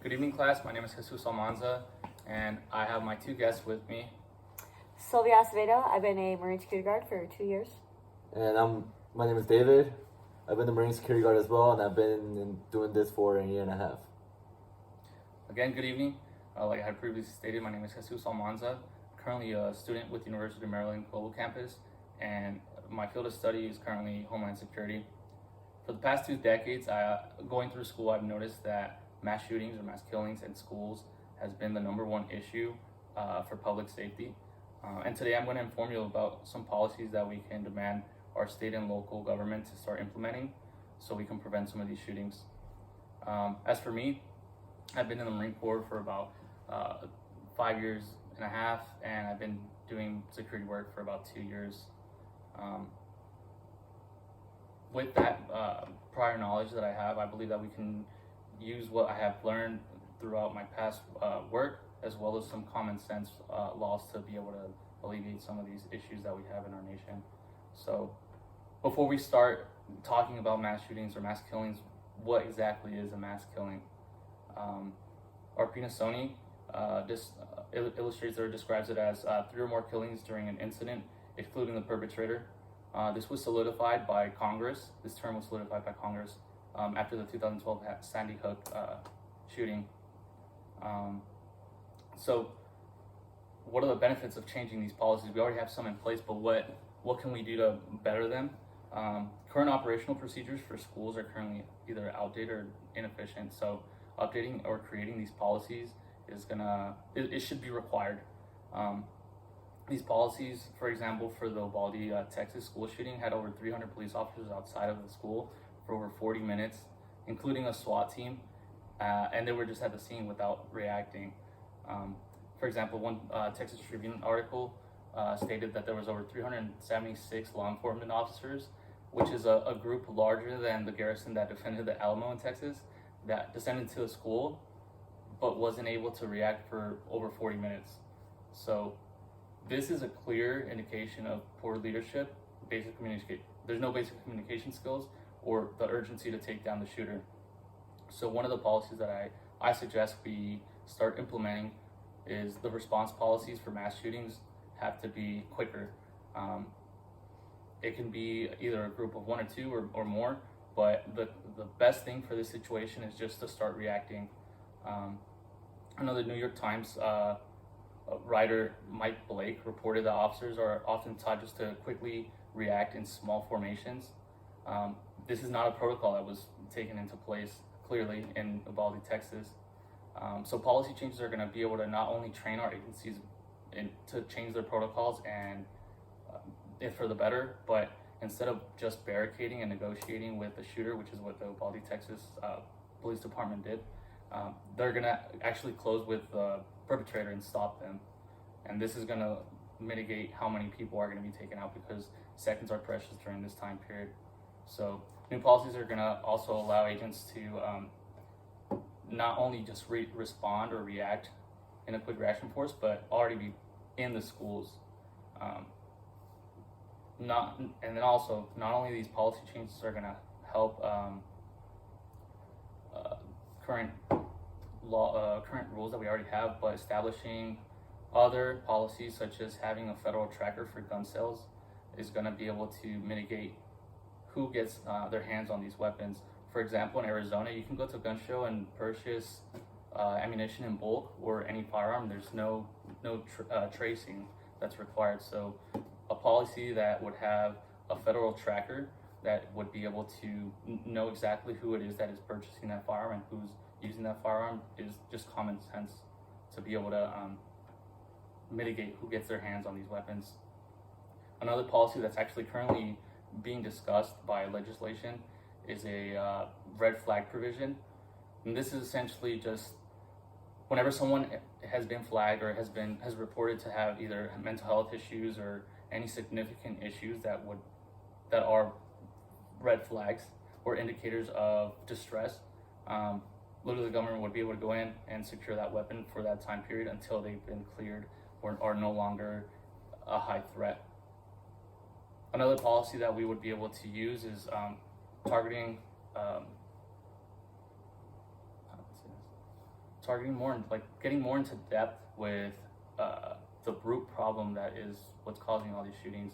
Good evening, class. My name is Jesus Almanza, and I have my two guests with me. Sylvia Acevedo. I've been a Marine Security Guard for 2 years. And my name is David. I've been the Marine Security Guard as well, and I've been doing this for a year and a half. Again, good evening. Like I had previously stated, my name is Jesus Almanza. Currently a student with the University of Maryland Global Campus, and my field of study is currently Homeland Security. For the past 2 decades, going through school, I've noticed that mass shootings or mass killings in schools has been the #1 issue for public safety. And today I'm going to inform you about some policies that we can demand our state and local government to start implementing so we can prevent some of these shootings. As for me, I've been in the Marine Corps for about 5 years and a half, and I've been doing security work for about 2 years. With that prior knowledge that I have, I believe that we can use what I have learned throughout my past work, as well as some common sense laws to be able to alleviate some of these issues that we have in our nation. So before we start talking about mass shootings or mass killings, what exactly is a mass killing? Arpina Sony illustrates or describes it as 3 or more killings during an incident, excluding the perpetrator. This was solidified by Congress. This term was solidified by Congress after the 2012 Sandy Hook shooting. So what are the benefits of changing these policies? We already have some in place, but what can we do to better them? Current operational procedures for schools are currently either outdated or inefficient. So updating or creating these policies is it should be required. These policies, for example, for the Uvalde, Texas school shooting, had over 300 police officers outside of the school for over 40 minutes, including a SWAT team, and they were just at the scene without reacting. For example, one Texas Tribune article stated that there was over 376 law enforcement officers, which is a group larger than the garrison that defended the Alamo in Texas, that descended to the school, but wasn't able to react for over 40 minutes. So this is a clear indication of poor leadership, there's no basic communication skills or the urgency to take down the shooter. So one of the policies that I suggest we start implementing is the response policies for mass shootings have to be quicker. It can be either a group of 1 or 2 or more, but the best thing for this situation is just to start reacting. Another New York Times writer, Mike Blake, reported that officers are often taught just to quickly react in small formations. This is not a protocol that was taken into place clearly in Uvalde, Texas. So policy changes are going to be able to not only train our agencies to change their protocols and for the better, but instead of just barricading and negotiating with the shooter, which is what the Uvalde, Texas Police Department did, they're going to actually close with the perpetrator and stop them. And this is going to mitigate how many people are going to be taken out, because seconds are precious during this time period. So new policies are going to also allow agents to not only just respond or react in a quick reaction force, but already be in the schools. Not only these policy changes are going to help current rules that we already have, but establishing other policies such as having a federal tracker for gun sales is going to be able to mitigate who gets their hands on these weapons. For example, in Arizona, you can go to a gun show and purchase ammunition in bulk or any firearm. There's no tracing that's required. So a policy that would have a federal tracker that would be able to know exactly who it is that is purchasing that firearm and who's using that firearm is just common sense to be able to mitigate who gets their hands on these weapons. Another policy that's actually currently being discussed by legislation is a red flag provision. And this is essentially just whenever someone has been flagged or has reported to have either mental health issues or any significant issues that are red flags or indicators of distress, literally the government would be able to go in and secure that weapon for that time period until they've been cleared or are no longer a high threat. Another policy that we would be able to use is targeting targeting more, getting more into depth with the root problem that is what's causing all these shootings.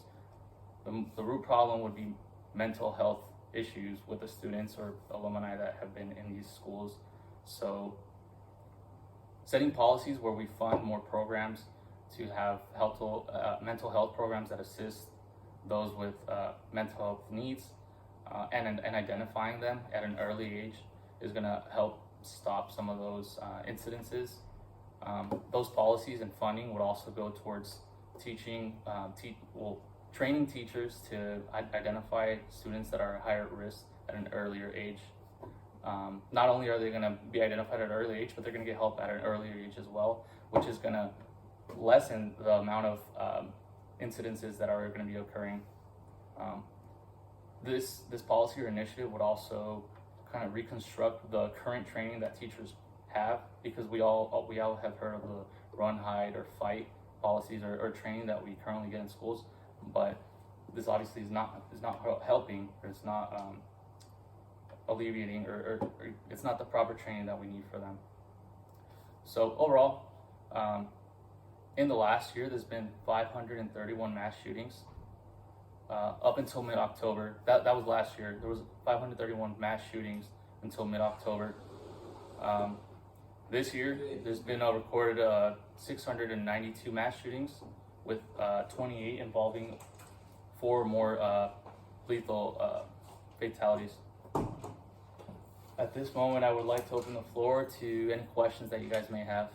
The root problem would be mental health issues with the students or alumni that have been in these schools. So setting policies where we fund more programs to have mental health programs that assist those with mental health needs and identifying them at an early age is going to help stop some of those incidences. Those policies and funding would also go towards teaching, training teachers to identify students that are at higher risk at an earlier age. Not only are they going to be identified at an early age, but they're going to get help at an earlier age as well, which is going to lessen the amount of incidences that are going to be occurring. This policy or initiative would also kind of reconstruct the current training that teachers have, because we all have heard of the run, hide, or fight policies or training that we currently get in schools, but this obviously is not helping, or it's not alleviating, or it's not the proper training that we need for them. So overall, in the last year, there's been 531 mass shootings. Up until mid-October, that was last year, there was 531 mass shootings until mid-October. This year, there's been a recorded 692 mass shootings, with 28 involving 4 more lethal fatalities. At this moment, I would like to open the floor to any questions that you guys may have.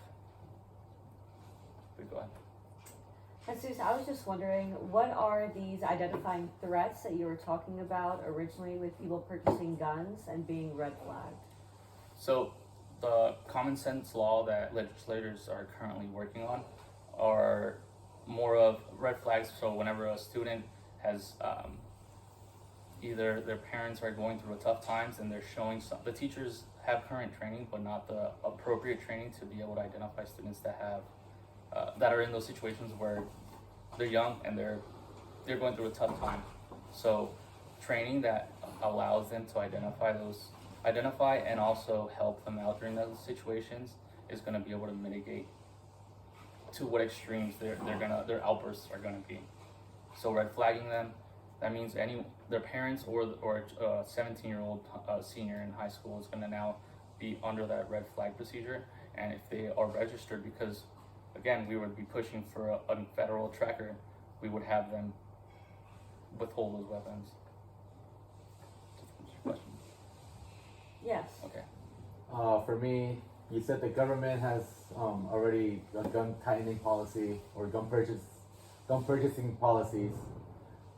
Go ahead. Jesus, I was just wondering, what are these identifying threats that you were talking about originally with people purchasing guns and being red flagged? So the common sense law that legislators are currently working on are more of red flags. So whenever a student has either their parents are going through a tough times and they're showing the teachers have current training but not the appropriate training to be able to identify students that have that are in those situations where they're young and they're going through a tough time. So training that allows them to identify and also help them out during those situations is going to be able to mitigate to what extremes their outbursts are going to be. So red flagging them, that means their parents or a 17-year-old senior in high school is going to now be under that red flag procedure. And if they are registered, because again, we would be pushing for a federal tracker, we would have them withhold those weapons. Question? Yes. Okay. For me, you said the government has already a gun tightening policy or gun purchasing policies,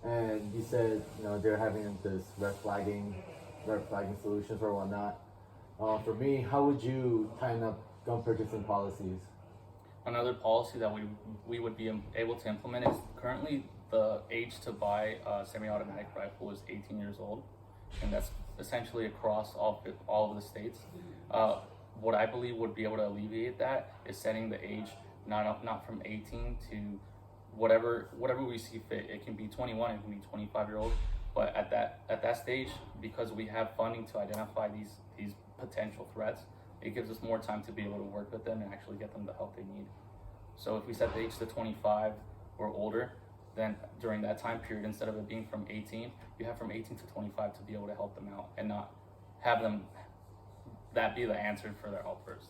and you said they're having this red flagging solutions or whatnot. For me, how would you tighten up gun purchasing policies? Another policy that we would be able to implement is currently the age to buy a semi-automatic rifle is 18 years old, and that's essentially across all of the states. What I believe would be able to alleviate that is setting the age not from 18 to whatever we see fit. It can be 21, it can be 25-year-old, but at that stage, because we have funding to identify these potential threats, it gives us more time to be able to work with them and actually get them the help they need. So if we set the age to 25 or older, then during that time period, instead of it being from 18, you have from 18 to 25 to be able to help them out and not have them that be the answer for their outburst.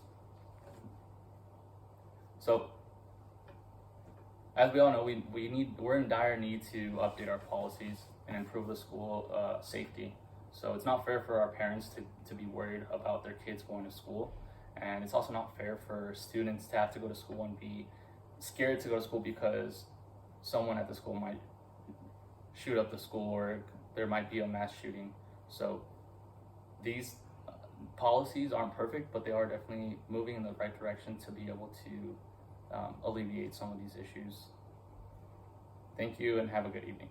So as we all know, we're in dire need to update our policies and improve the school safety. So it's not fair for our parents to be worried about their kids going to school. And it's also not fair for students to have to go to school and be scared to go to school because someone at the school might shoot up the school or there might be a mass shooting. So these policies aren't perfect, but they are definitely moving in the right direction to be able to alleviate some of these issues. Thank you and have a good evening.